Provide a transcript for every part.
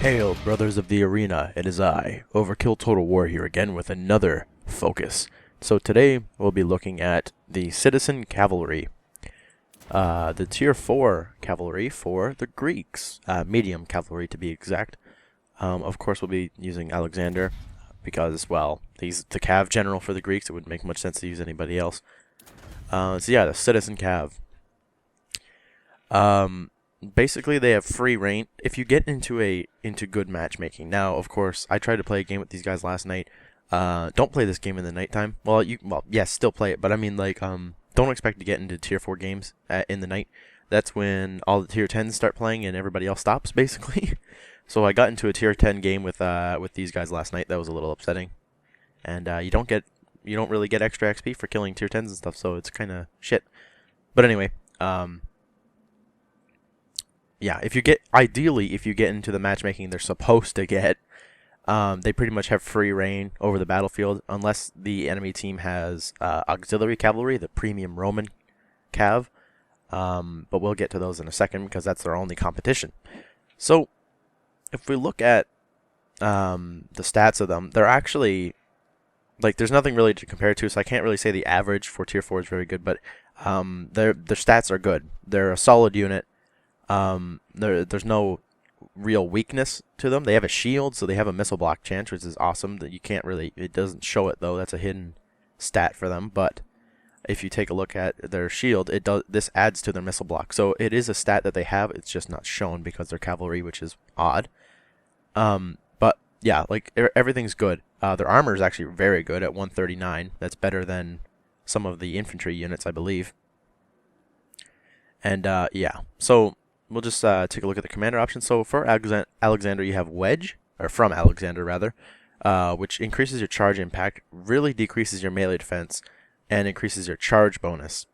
Hail, brothers of the arena, it is I, Overkill Total War here again with another focus. So today we'll be looking at the Citizen Cavalry, the Tier 4 Cavalry for the Greeks, medium cavalry to be exact. Of course we'll be using Alexander because, well, he's the Cav General for the Greeks. It wouldn't make much sense to use anybody else. So yeah, the Citizen Cav. Basically, they have free reign if you get into good matchmaking. Now, of course, I tried to play a game with these guys last night. Don't play this game in the nighttime. Well, yes, still play it, but I mean, like, don't expect to get into Tier 4 games in the night. That's when all the Tier 10s start playing and everybody else stops, basically. So I got into a Tier 10 game with these guys last night. That was a little upsetting, and you don't really get extra XP for killing Tier 10s and stuff, so it's kind of shit. But anyway, yeah, ideally, if you get into the matchmaking they're supposed to get, they pretty much have free reign over the battlefield, unless the enemy team has auxiliary cavalry, the premium Roman cav. But we'll get to those in a second because that's their only competition. So, if we look at the stats of them, they're actually, like, there's nothing really to compare to, so I can't really say the average for Tier 4 is very good, but their stats are good. They're a solid unit. There's no real weakness to them. They have a shield, so they have a missile block chance, which is awesome. That you can't really, it doesn't show it though. That's a hidden stat for them. But if you take a look at their shield, this adds to their missile block. So it is a stat that they have. It's just not shown because they're cavalry, which is odd. But yeah, like everything's good. Their armor is actually very good at 139. That's better than some of the infantry units, I believe. And yeah, so we'll just take a look at the commander options. So for Alexander, you have Wedge, or from Alexander rather, which increases your charge impact, really decreases your melee defense, and increases your charge bonus.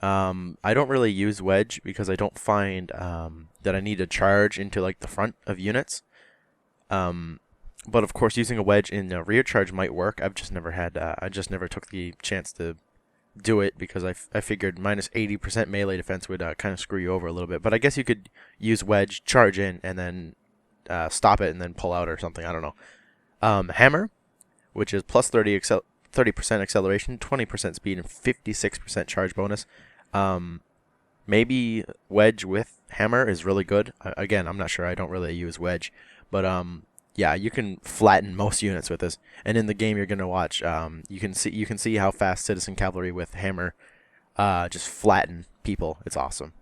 I don't really use Wedge because I don't find that I need to charge into like the front of units. But of course, using a Wedge in a rear charge might work. I just never took the chance to do it because I figured minus 80% melee defense would kind of screw you over a little bit. But I guess you could use Wedge, charge in, and then stop it and then pull out or something. I don't know. Hammer, which is plus 30% acceleration, 20% speed, and 56% charge bonus. Maybe Wedge with Hammer is really good. Again, I'm not sure. I don't really use Wedge. But yeah, you can flatten most units with this, and in the game you're gonna watch. You can see how fast Citizen Cavalry with Hammer just flatten people. It's awesome.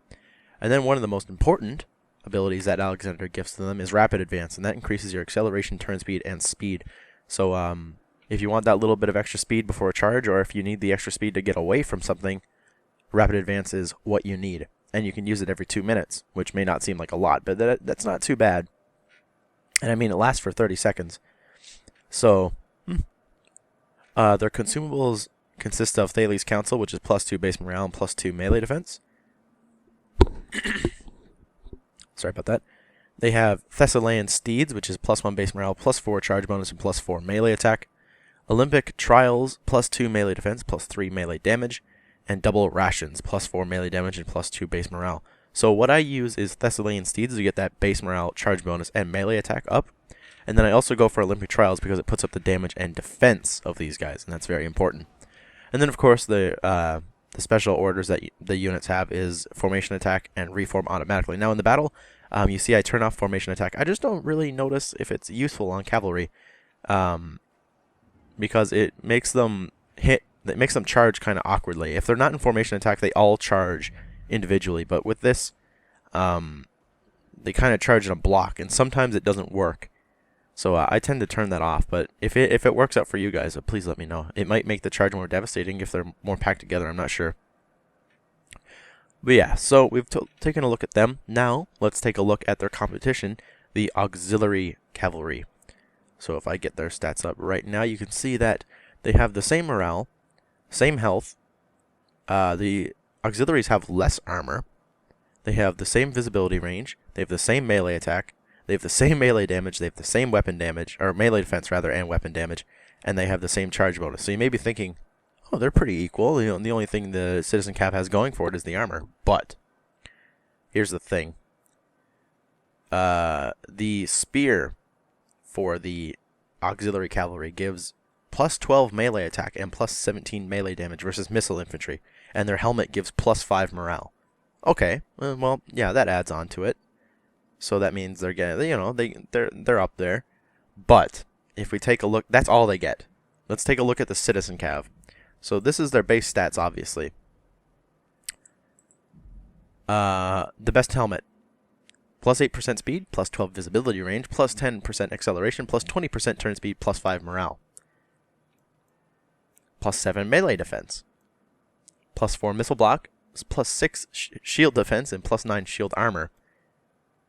And then one of the most important abilities that Alexander gives to them is Rapid Advance, and that increases your acceleration, turn speed, and speed. So if you want that little bit of extra speed before a charge, or if you need the extra speed to get away from something, Rapid Advance is what you need, and you can use it every 2 minutes, which may not seem like a lot, but that's not too bad. And I mean, it lasts for 30 seconds. So, their consumables consist of Thales Council, which is plus 2 base morale and plus 2 melee defense. Sorry about that. They have Thessalian Steeds, which is plus 1 base morale, plus 4 charge bonus, and plus 4 melee attack. Olympic Trials, plus 2 melee defense, plus 3 melee damage. And Double Rations, plus 4 melee damage, and plus 2 base morale. So what I use is Thessalian Steeds to get that base morale, charge bonus, and melee attack up. And then I also go for Olympic Trials because it puts up the damage and defense of these guys, and that's very important. And then, of course, the special orders that the units have is Formation Attack and Reform automatically. Now, in the battle, you see I turn off Formation Attack. I just don't really notice if it's useful on cavalry because it makes them charge kind of awkwardly. If they're not in Formation Attack, they all charge individually, but with this they kind of charge in a block, and sometimes it doesn't work, so I tend to turn that off. But if it works out for you guys, please let me know. It might make the charge more devastating if they're more packed together. I'm not sure. But yeah, so we've taken a look at them. Now let's take a look at their competition, the auxiliary cavalry. So if I get their stats up right now, you can see that they have the same morale, same health. The auxiliaries have less armor. They have the same visibility range. They have the same melee attack. They have the same melee damage. They have the same weapon damage, or melee defense rather, and weapon damage. And they have the same charge bonus. So you may be thinking, oh, they're pretty equal. You know, the only thing the Citizen Cav has going for it is the armor. But here's the thing. Their auxiliaries have less armor. They have the same morale, same health. The auxiliaries have the same morale, same health. They have the same visibility range. They have the same melee attack. They have the same weapon damage. And they have the same charge bonus. So you may be thinking, oh, they're pretty equal. You know, the only thing the Citizen Cav has going for it is the armor. But The spear for the auxiliary cavalry gives plus 12 melee attack and plus 17 melee damage versus missile infantry, and their helmet gives plus 5 morale. Okay, well, yeah, that adds on to it. So that means they're getting, they're up there. But if we take a look, that's all they get. Let's take a look at the citizen cav. So this is their base stats, obviously. The best helmet. Plus 8% speed, plus 12 visibility range, plus 10% acceleration, plus 20% turn speed, plus 5 morale. Plus 7 melee defense. Plus 4 missile block, plus 6 shield defense, and plus 9 shield armor.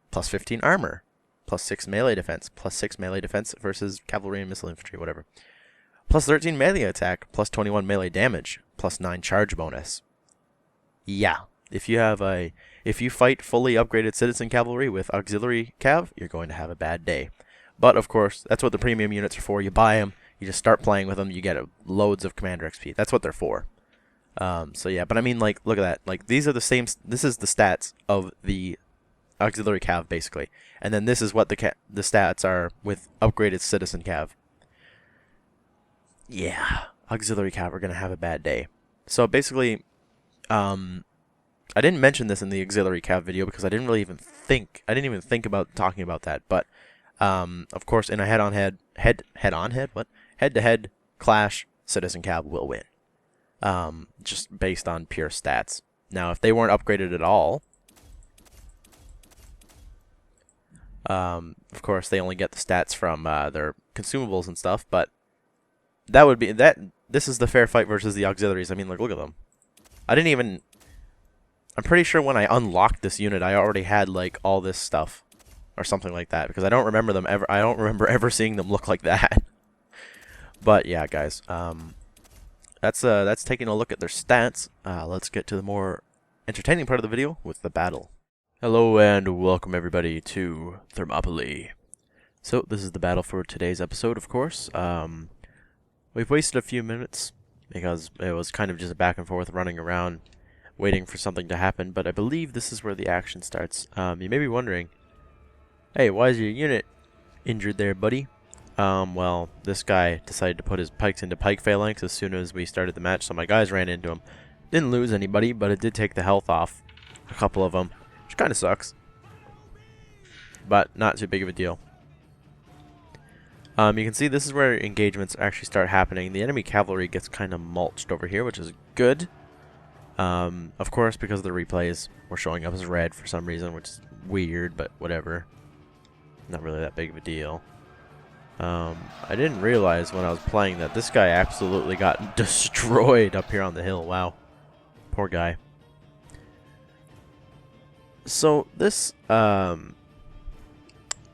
Plus 15 armor. Plus 6 melee defense. Plus 6 melee defense versus cavalry and missile infantry, whatever. Plus 13 melee attack. Plus 21 melee damage. Plus 9 charge bonus. Yeah. If you fight fully upgraded citizen cavalry with auxiliary cav, you're going to have a bad day. But of course, that's what the premium units are for. You buy them, you just start playing with them, you get loads of commander XP. That's what they're for. So yeah, but I mean, like, look at that. Like, these are the same. This is the stats of the auxiliary cav basically, and then this is what the stats are with upgraded citizen cav. Yeah, auxiliary cav are gonna have a bad day. So basically, I didn't mention this in the auxiliary cav video because I didn't even think about talking about that. But of course, in a head-to-head clash, citizen cav will win. Just based on pure stats. Now, if they weren't upgraded at all, of course, they only get the stats from their consumables and stuff. But that would be that. This is the fair fight versus the auxiliaries. I mean, look at them. I'm pretty sure when I unlocked this unit, I already had like all this stuff, or something like that, because I don't remember them ever. I don't remember ever seeing them look like that. But yeah, guys, that's taking a look at their stats. Let's get to the more entertaining part of the video with the battle. Hello and welcome everybody to Thermopylae. So this is the battle for today's episode, of course. We've wasted a few minutes because it was kind of just a back and forth running around waiting for something to happen, but I believe this is where the action starts. You may be wondering, hey, why is your unit injured there, buddy? Well, this guy decided to put his pikes into pike phalanx as soon as we started the match, so my guys ran into him. Didn't lose anybody, but it did take the health off a couple of them, which kind of sucks, but not too big of a deal. You can see this is where engagements actually start happening. The enemy cavalry gets kind of mulched over here, which is good. Of course, because the replays were showing up as red for some reason, which is weird, but whatever. Not really that big of a deal. I didn't realize when I was playing that this guy absolutely got destroyed up here on the hill. Wow. Poor guy. So this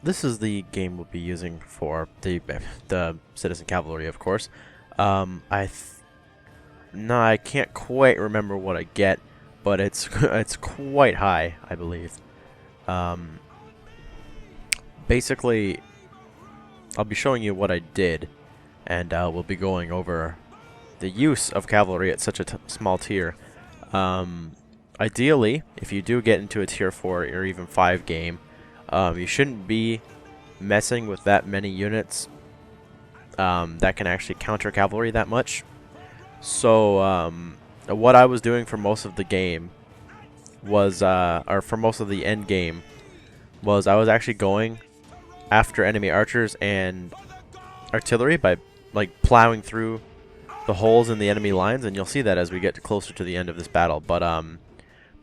is the game we'll be using for the citizen cavalry, of course. I can't quite remember what I get, but it's quite high, I believe. Basically, I'll be showing you what I did, and we'll be going over the use of cavalry at such a small tier. Ideally, if you do get into a tier 4 or even 5 game, you shouldn't be messing with that many units that can actually counter cavalry that much. So, what I was doing for most of the game was, or for most of the end game, was I was actually going after enemy archers and artillery by, like, plowing through the holes in the enemy lines, and you'll see that as we get closer to the end of this battle. But,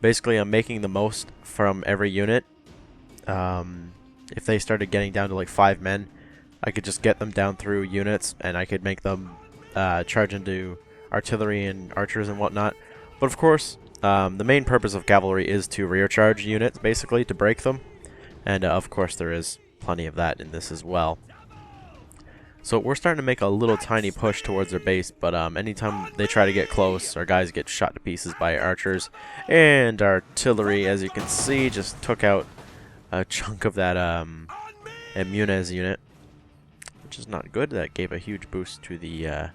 basically, I'm making the most from every unit. If they started getting down to, like, 5 men, I could just get them down through units, and I could make them charge into artillery and archers and whatnot. But of course, the main purpose of cavalry is to rear charge units, basically, to break them. And of course there is plenty of that in this as well. So we're starting to make a little tiny push towards their base, but anytime they try to get close, our guys get shot to pieces by archers. And artillery, as you can see, just took out a chunk of that Immunez unit, which is not good. That gave a huge boost to the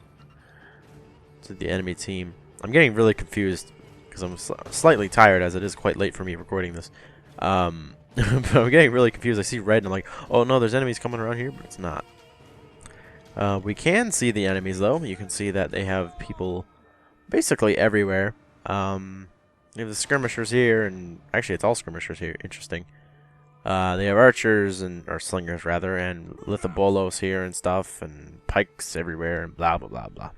enemy team. I'm getting really confused because I'm slightly tired, as it is quite late for me recording this. But I'm getting really confused. I see red and I'm like, oh no, there's enemies coming around here, but it's not. We can see the enemies though. You can see that they have people basically everywhere. You have the skirmishers here, and actually it's all skirmishers here. Interesting. They have archers or slingers rather, and lithobolos here and stuff, and pikes everywhere, and blah blah blah blah.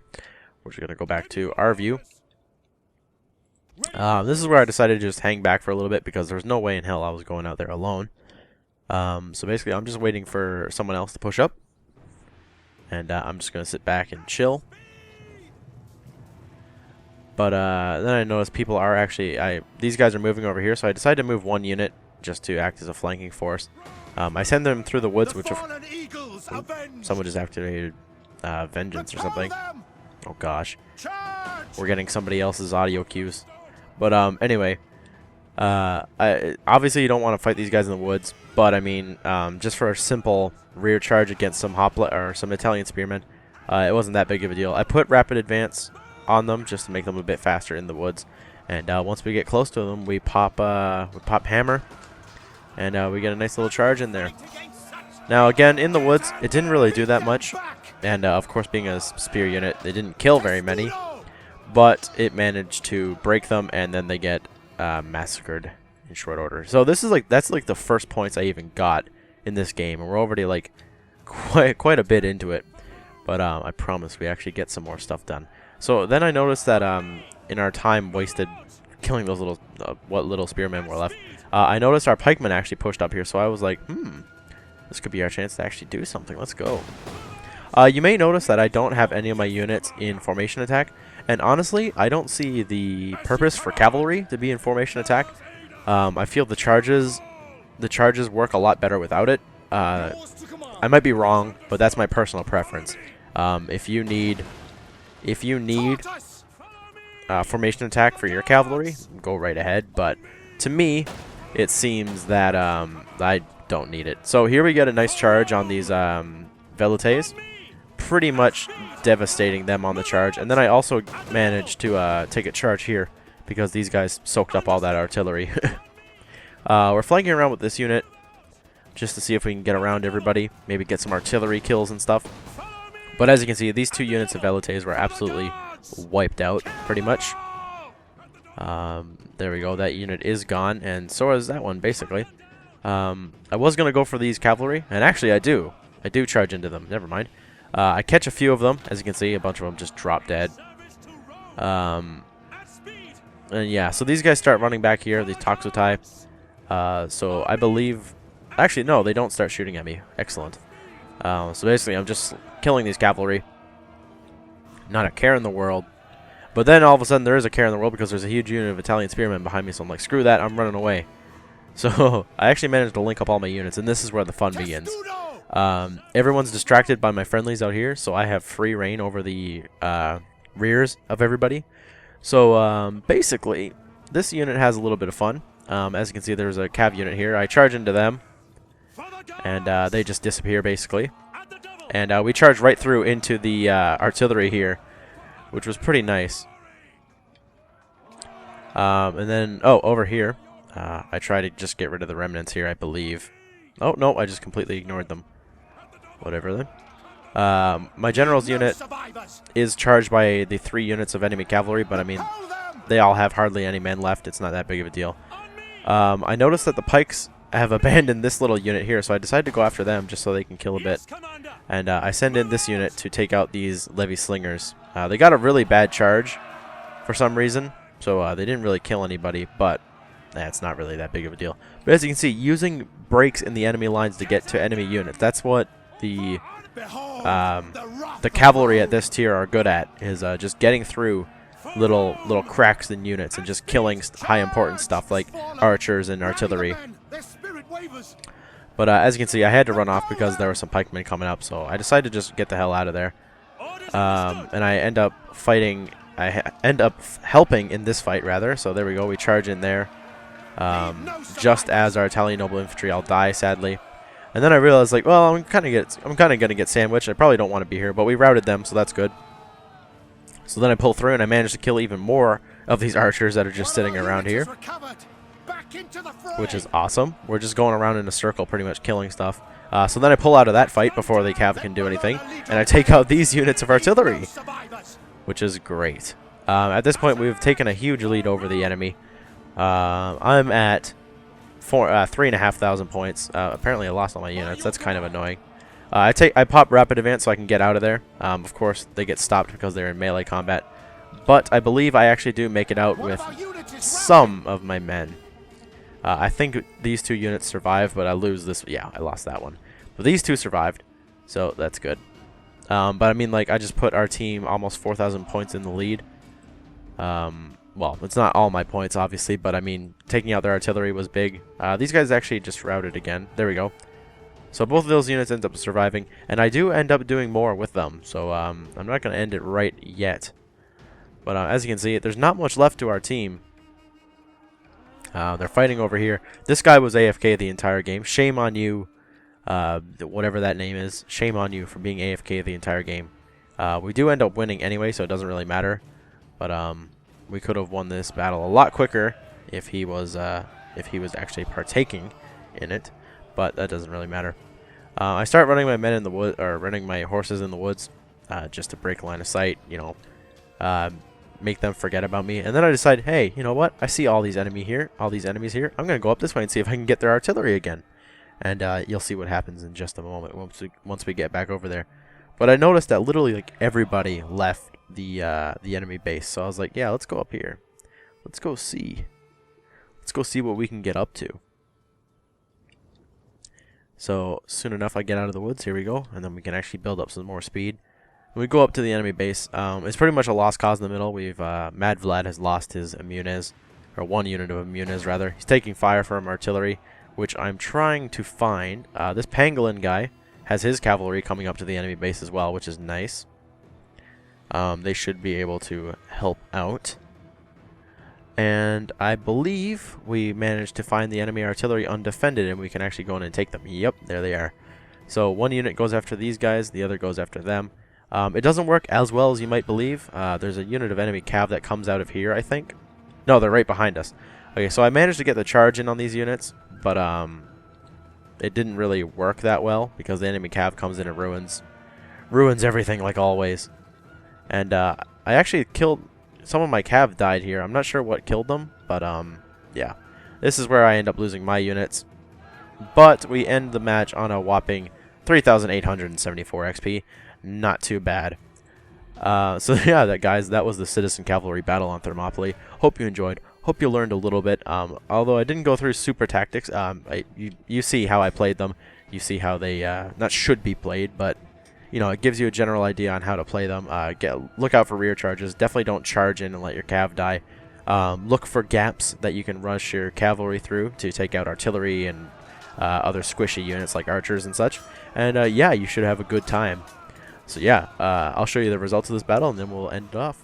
We're just gonna go back to our view. This is where I decided to just hang back for a little bit because there's no way in hell I was going out there alone. So basically, I'm just waiting for someone else to push up, and I'm just gonna sit back and chill. But then I noticed people are actually these guys are moving over here, so I decided to move one unit just to act as a flanking force. I send them through the woods, which someone just activated vengeance or something. Oh gosh, we're getting somebody else's audio cues. But anyway, obviously you don't want to fight these guys in the woods. But I mean, just for a simple rear charge against some or some Italian spearmen, it wasn't that big of a deal. I put rapid advance on them just to make them a bit faster in the woods. And once we get close to them, we pop hammer, and we get a nice little charge in there. Now again, in the woods, it didn't really do that much, and of course, being a spear unit, they didn't kill very many, but it managed to break them, and then they get massacred in short order. So that's like the first points I even got in this game, and we're already like quite a bit into it. But I promise we actually get some more stuff done. So then I noticed that in our time wasted killing those little what little spearmen were left, I noticed our pikemen actually pushed up here. So I was like, this could be our chance to actually do something. Let's go. You may notice that I don't have any of my units in formation attack, and honestly, I don't see the purpose for cavalry to be in formation attack. I feel the charges work a lot better without it. I might be wrong, but that's my personal preference. If you need formation attack for your cavalry, go right ahead. But to me, it seems that I don't need it. So here we get a nice charge on these velites, pretty much devastating them on the charge. And then I also managed to take a charge here because these guys soaked up all that artillery. We're flanking around with this unit just to see if we can get around everybody, maybe get some artillery kills and stuff. But as you can see, these two units of velites were absolutely wiped out, pretty much. There we go. That unit is gone, and so is that one, basically. I was going to go for these cavalry, and actually I do. I do charge into them. Never mind. I catch a few of them. As you can see, a bunch of them just drop dead. And yeah, so these guys start running back here, these Toxotai. So I believe... Actually, no, they don't start shooting at me. Excellent. So basically, I'm just killing these cavalry. Not a care in the world. But then all of a sudden, there is a care in the world because there's a huge unit of Italian spearmen behind me. So I'm like, screw that, I'm running away. So I actually managed to link up all my units, and this is where the fun begins. Everyone's distracted by my friendlies out here, so I have free reign over the rears of everybody. So basically, this unit has a little bit of fun. As you can see, there's a cav unit here. I charge into them, and they just disappear, basically. And we charge right through into the artillery here, which was pretty nice. And then, over here, I try to just get rid of the remnants here, I believe. Oh, no, I just completely ignored them. Whatever then. My general's unit is charged by the 3 units of enemy cavalry, but I mean, they all have hardly any men left. It's not that big of a deal. I noticed that the pikes have abandoned this little unit here, so I decided to go after them just so they can kill a bit. And I send in this unit to take out these levy slingers. They got a really bad charge for some reason, so they didn't really kill anybody, but it's not really that big of a deal. But as you can see, using breaks in the enemy lines to get to enemy units, that's what the cavalry at this tier are good at, is just getting through little cracks in units and just killing high important stuff like archers and artillery. But as you can see, I had to run off because there were some pikemen coming up, so I decided to just get the hell out of there. And I end up fighting. I end up helping in this fight, rather. So there we go. We charge in there. Just as our Italian noble infantry, I'll die sadly. And then I realized, like, well, I'm kind of gonna get sandwiched. I probably don't want to be here, but we routed them, so that's good. So then I pull through, and I managed to kill even more of these archers that are just sitting around here. which is awesome. We're just going around in a circle pretty much killing stuff. So then I pull out of that fight before the Cav can do anything, and I take out these units of artillery, which is great. At this point, we've taken a huge lead over the enemy. I'm at 3,500 points. Apparently I lost all my units. That's kind of annoying. I pop rapid advance so I can get out of there. Of course, they get stopped because they're in melee combat. But I believe I actually do make it out with some of my men. I think these 2 units survive, but I lose this. Yeah, I lost that one. But these 2 survived, so that's good. But I mean, like, I just put our team almost 4,000 points in the lead. Well, it's not all my points, obviously, but I mean, taking out their artillery was big. These guys actually just routed again. There we go. So both of those units end up surviving, and I do end up doing more with them. So I'm not going to end it right yet. But as you can see, there's not much left to our team. They're fighting over here. This guy was AFK the entire game. Shame on you, whatever that name is. Shame on you for being AFK the entire game. We do end up winning anyway, so it doesn't really matter. But we could have won this battle a lot quicker if he was actually partaking in it. But that doesn't really matter. I start running my men in the wood, or running my horses in the woods, just to break line of sight. You know, make them forget about me. And then I decide, hey, you know what? I see all these enemies here. I'm gonna go up this way and see if I can get their artillery again. And you'll see what happens in just a moment once we get back over there. But I noticed that literally like everybody left the enemy base. So I was like, yeah, let's go up here. Let's go see what we can get up to. So soon enough I get out of the woods, here we go, and then we can actually build up some more speed. When we go up to the enemy base, it's pretty much a lost cause in the middle. Mad Vlad has lost his Immunez, or 1 unit of Immunez rather. He's taking fire from artillery, which I'm trying to find. This Pangolin guy has his cavalry coming up to the enemy base as well, which is nice. They should be able to help out. And I believe we managed to find the enemy artillery undefended, and we can actually go in and take them. Yep, there they are. So 1 unit goes after these guys, the other goes after them. It doesn't work as well as you might believe. There's a unit of enemy cav that comes out of here, I think. No, they're right behind us. Okay, so I managed to get the charge in on these units, but it didn't really work that well because the enemy cav comes in and ruins everything like always. And I actually killed... Some of my cav died here. I'm not sure what killed them, but yeah. This is where I end up losing my units. But we end the match on a whopping 3,874 XP. Not too bad. So yeah, guys, that was the Citizen Cavalry battle on Thermopylae. Hope you enjoyed. Hope you learned a little bit. Although I didn't go through super tactics, you see how I played them. You see how they not should be played, but you know, it gives you a general idea on how to play them. Look out for rear charges. Definitely don't charge in and let your cav die. Look for gaps that you can rush your cavalry through to take out artillery and other squishy units like archers and such. And yeah, you should have a good time. So yeah, I'll show you the results of this battle and then we'll end it off.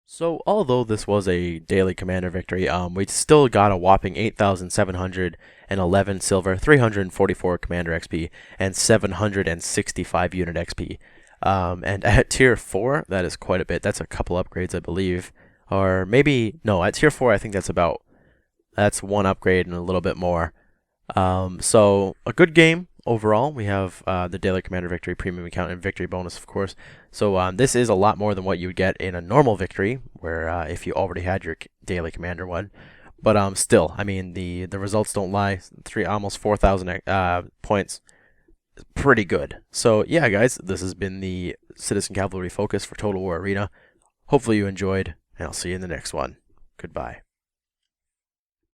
So although this was a daily commander victory, we still got a whopping 8,711 silver, 344 commander XP, and 765 unit XP. And at tier 4, that is quite a bit. That's a couple upgrades, I believe. Or maybe, no, at tier 4, I think that's 1 upgrade and a little bit more. So a good game. Overall, we have the Daily Commander Victory Premium account and Victory Bonus, of course. So this is a lot more than what you would get in a normal victory, where if you already had your Daily Commander one. But still, I mean, the results don't lie. Almost 4,000 points. Pretty good. So yeah, guys, this has been the Citizen Cavalry Focus for Total War Arena. Hopefully you enjoyed, and I'll see you in the next one. Goodbye.